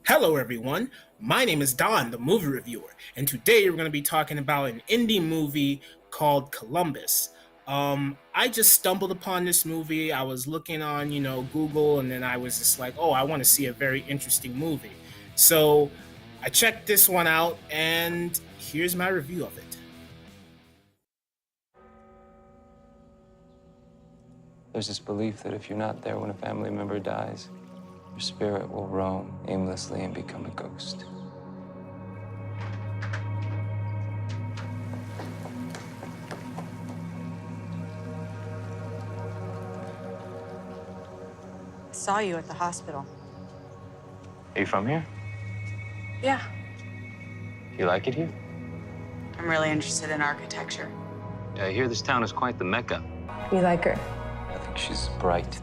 Hello, everyone. My name is Don, the movie reviewer, and today we're going to be talking about an indie movie called Columbus. I just stumbled upon this movie. I was looking on, Google, and then I was just like, oh, I want to see a very interesting movie. So I checked this one out, and here's my review of it. There's this belief that if you're not there when a family member dies, your spirit will roam aimlessly and become a ghost. I saw you at the hospital. Are you from here? Yeah. You like it here? I'm really interested in architecture. Yeah, I hear this town is quite the mecca. You like her? I think she's bright.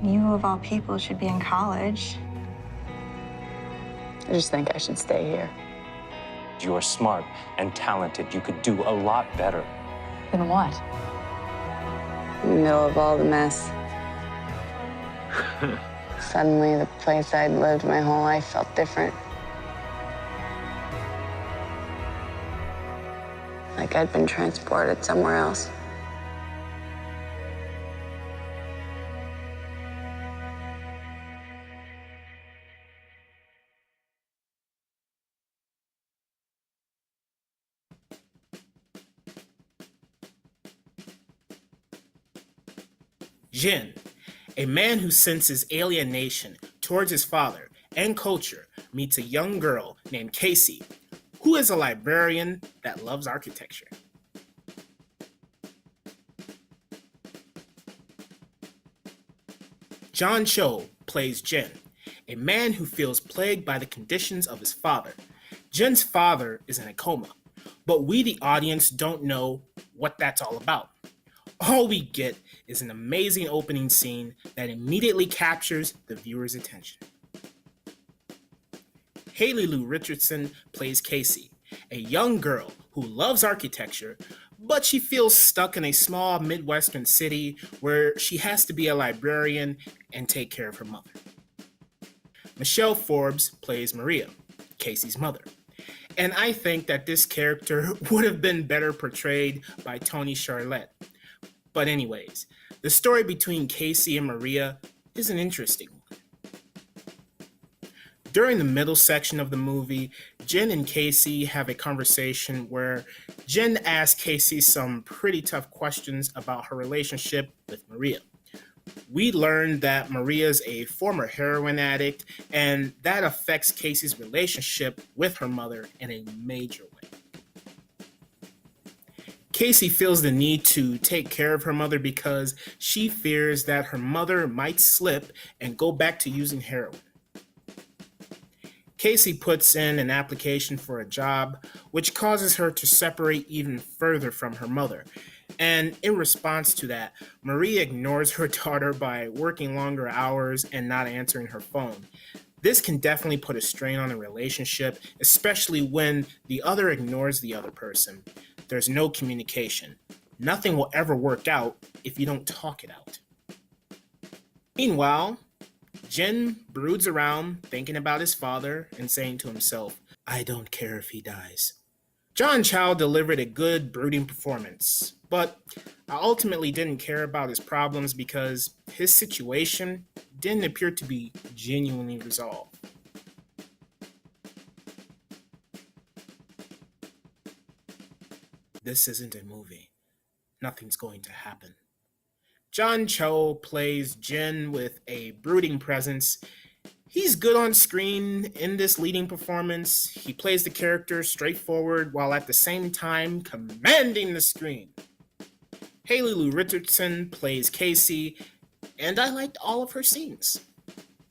You, of all people, should be in college. I just think I should stay here. You are smart and talented. You could do a lot better. Then what? In the middle of all the mess, suddenly the place I'd lived my whole life felt different. Like I'd been transported somewhere else. Jin, a man who senses alienation towards his father and culture, meets a young girl named Casey, who is a librarian that loves architecture. John Cho plays Jin, a man who feels plagued by the conditions of his father. Jin's father is in a coma, but we, the audience, don't know what that's all about. All we get is an amazing opening scene that immediately captures the viewer's attention. Haley Lou Richardson plays Casey, a young girl who loves architecture, but she feels stuck in a small Midwestern city where she has to be a librarian and take care of her mother. Michelle Forbes plays Maria, Casey's mother. And I think that this character would have been better portrayed by Tony Charlotte. But anyways, the story between Casey and Maria is an interesting one. During the middle section of the movie, Jen and Casey have a conversation where Jen asks Casey some pretty tough questions about her relationship with Maria. We learn that Maria's a former heroin addict, and that affects Casey's relationship with her mother in a major way. Casey feels the need to take care of her mother because she fears that her mother might slip and go back to using heroin. Casey puts in an application for a job, which causes her to separate even further from her mother. And in response to that, Maria ignores her daughter by working longer hours and not answering her phone. This can definitely put a strain on a relationship, especially when the other ignores the other person. There's no communication. Nothing will ever work out if you don't talk it out. Meanwhile, Jin broods around thinking about his father and saying to himself, I don't care if he dies. John Chow delivered a good brooding performance, but I ultimately didn't care about his problems because his situation didn't appear to be genuinely resolved. This isn't a movie. Nothing's going to happen. John Cho plays Jin with a brooding presence. He's good on screen in this leading performance. He plays the character straightforward while at the same time commanding the screen. Haley Lou Richardson plays Casey, and I liked all of her scenes.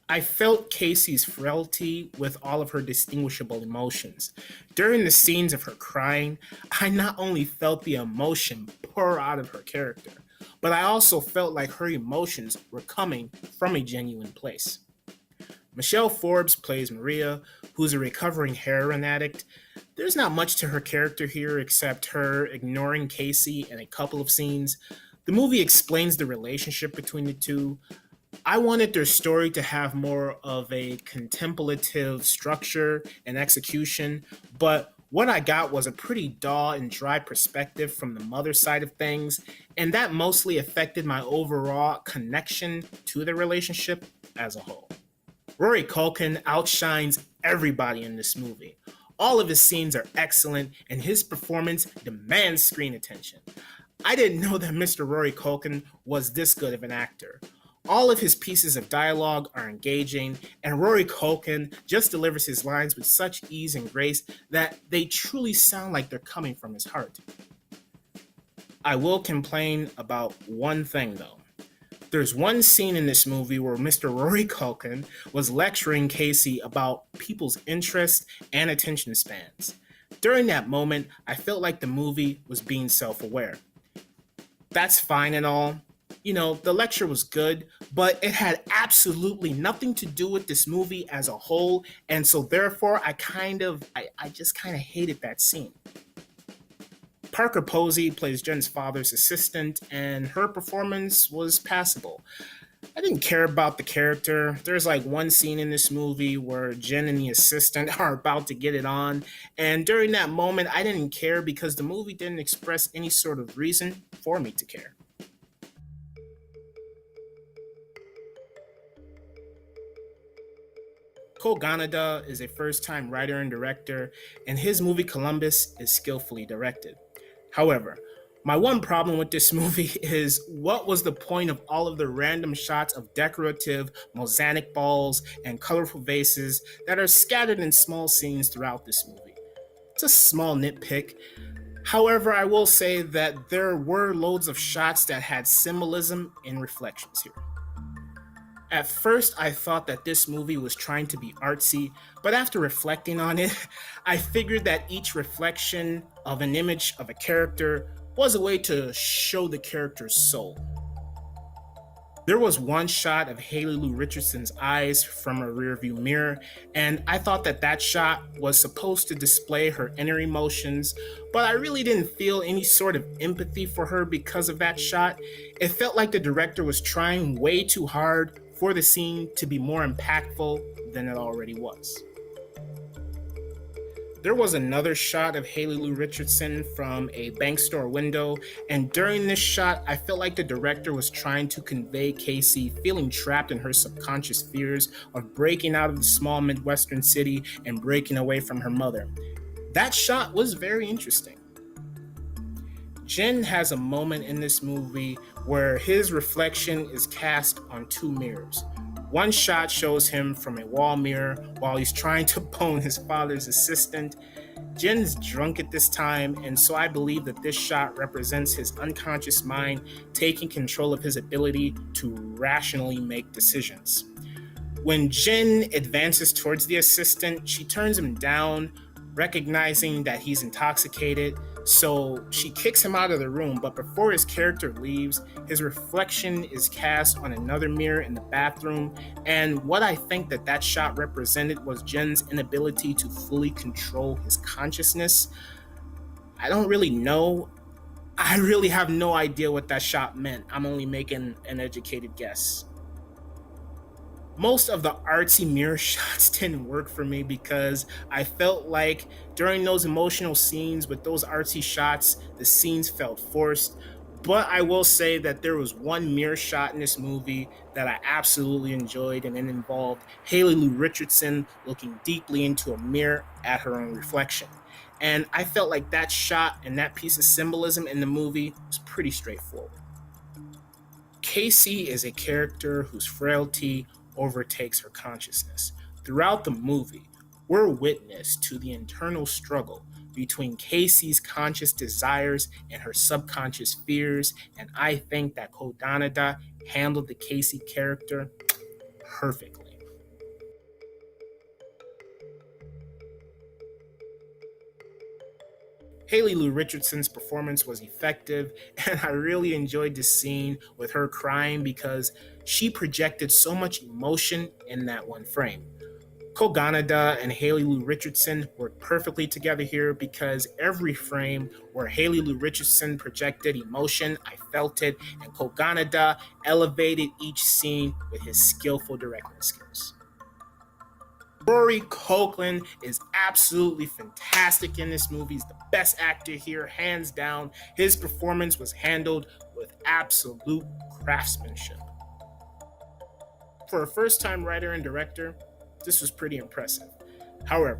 I felt Casey's frailty with all of her distinguishable emotions. During the scenes of her crying, I not only felt the emotion pour out of her character, but I also felt like her emotions were coming from a genuine place. Michelle Forbes plays Maria, who's a recovering heroin addict. There's not much to her character here except her ignoring Casey in a couple of scenes. The movie explains the relationship between the two, I wanted their story to have more of a contemplative structure and execution, but what I got was a pretty dull and dry perspective from the mother side of things, and that mostly affected my overall connection to the relationship as a whole. Rory Culkin outshines everybody in this movie. All of his scenes are excellent, and his performance demands screen attention. I didn't know that Mr. Rory Culkin was this good of an actor. All of his pieces of dialogue are engaging, and Rory Culkin just delivers his lines with such ease and grace that they truly sound like they're coming from his heart. I will complain about one thing though. There's one scene in this movie where Mr. Rory Culkin was lecturing Casey about people's interests and attention spans. During that moment, I felt like the movie was being self-aware. That's fine and all. You know, the lecture was good, but it had absolutely nothing to do with this movie as a whole, and so therefore I just kind of hated that scene. Parker Posey plays Jen's father's assistant, and her performance was passable. I didn't care about the character. There's like one scene in this movie where Jen and the assistant are about to get it on, and during that moment, I didn't care because the movie didn't express any sort of reason for me to care. Kogonada is a first-time writer and director, and his movie Columbus is skillfully directed. However, my one problem with this movie is what was the point of all of the random shots of decorative mosaic balls and colorful vases that are scattered in small scenes throughout this movie? It's a small nitpick. However, I will say that there were loads of shots that had symbolism and reflections here. At first, I thought that this movie was trying to be artsy, but after reflecting on it, I figured that each reflection of an image of a character was a way to show the character's soul. There was one shot of Haley Lou Richardson's eyes from a rearview mirror, and I thought that that shot was supposed to display her inner emotions, but I really didn't feel any sort of empathy for her because of that shot. It felt like the director was trying way too hard for the scene to be more impactful than it already was. There was another shot of Haley Lou Richardson from a bank store window, and during this shot, I felt like the director was trying to convey Casey feeling trapped in her subconscious fears of breaking out of the small Midwestern city and breaking away from her mother. That shot was very interesting. Jen has a moment in this movie where his reflection is cast on two mirrors. One shot shows him from a wall mirror while he's trying to bone his father's assistant. Jen's drunk at this time, and so I believe that this shot represents his unconscious mind taking control of his ability to rationally make decisions. When Jen advances towards the assistant, she turns him down, recognizing that he's intoxicated, so she kicks him out of the room, but before his character leaves, his reflection is cast on another mirror in the bathroom, and what I think that that shot represented was Jen's inability to fully control his consciousness. I don't really know. I really have no idea what that shot meant. I'm only making an educated guess. Most of the artsy mirror shots didn't work for me because I felt like during those emotional scenes with those artsy shots, the scenes felt forced. But I will say that there was one mirror shot in this movie that I absolutely enjoyed, and it involved Haley Lou Richardson looking deeply into a mirror at her own reflection. And I felt like that shot and that piece of symbolism in the movie was pretty straightforward. Casey is a character whose frailty overtakes her consciousness. Throughout the movie, we're witness to the internal struggle between Casey's conscious desires and her subconscious fears, and I think that Kogonada handled the Casey character perfectly. Haley Lou Richardson's performance was effective, and I really enjoyed the scene with her crying because she projected so much emotion in that one frame. Kogonada and Haley Lou Richardson worked perfectly together here because every frame where Haley Lou Richardson projected emotion, I felt it, and Kogonada elevated each scene with his skillful directing skills. Rory Culkin is absolutely fantastic in this movie. He's the best actor here, hands down. His performance was handled with absolute craftsmanship. For a first-time writer and director, this was pretty impressive. However,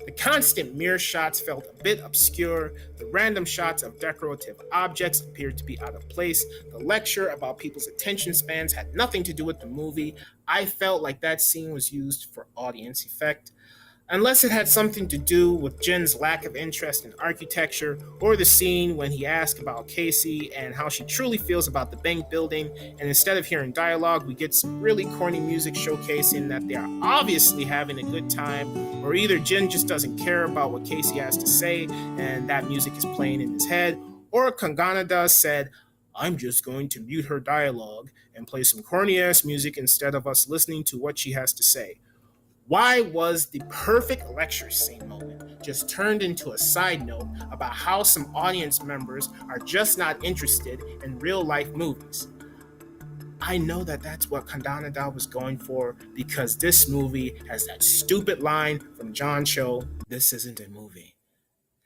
the constant mirror shots felt a bit obscure, the random shots of decorative objects appeared to be out of place, the lecture about people's attention spans had nothing to do with the movie. I felt like that scene was used for audience effect. Unless it had something to do with Jen's lack of interest in architecture, or the scene when he asked about Casey and how she truly feels about the bank building, and instead of hearing dialogue, we get some really corny music showcasing that they are obviously having a good time, or either Jen just doesn't care about what Casey has to say, and that music is playing in his head, or Kogonada said, "I'm just going to mute her dialogue and play some corny-ass music instead of us listening to what she has to say." Why was the perfect lecture scene moment just turned into a side note about how some audience members are just not interested in real life movies? I know that that's what Kogonada was going for because this movie has that stupid line from John Cho, "This isn't a movie.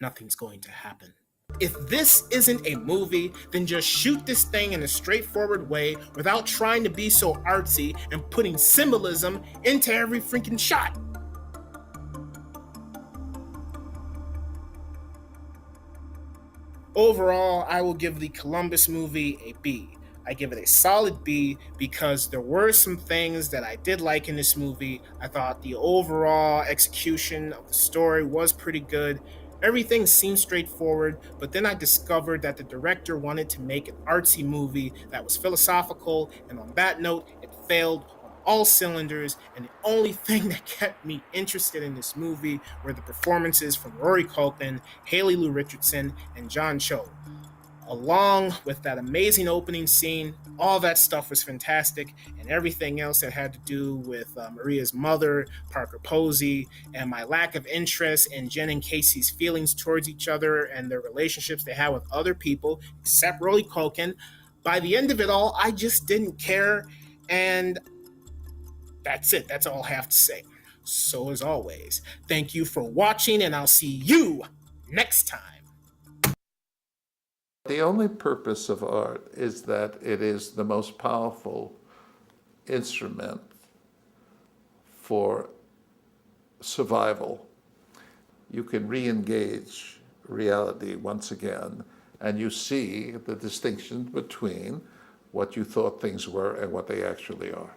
Nothing's going to happen." If this isn't a movie, then just shoot this thing in a straightforward way without trying to be so artsy and putting symbolism into every freaking shot. Overall, I will give the Columbus movie a B. I give it a solid B because there were some things that I did like in this movie. I thought the overall execution of the story was pretty good. Everything seemed straightforward, but then I discovered that the director wanted to make an artsy movie that was philosophical, and on that note, it failed on all cylinders, and the only thing that kept me interested in this movie were the performances from Rory Culkin, Haley Lou Richardson, and John Cho. Along with that amazing opening scene, all that stuff was fantastic, and everything else that had to do with Maria's mother, Parker Posey, and my lack of interest in Jen and Casey's feelings towards each other and their relationships they had with other people, except Rory Culkin. By the end of it all, I just didn't care, and that's it. That's all I have to say. So as always, thank you for watching, and I'll see you next time. The only purpose of art is that it is the most powerful instrument for survival. You can re-engage reality once again, and you see the distinction between what you thought things were and what they actually are.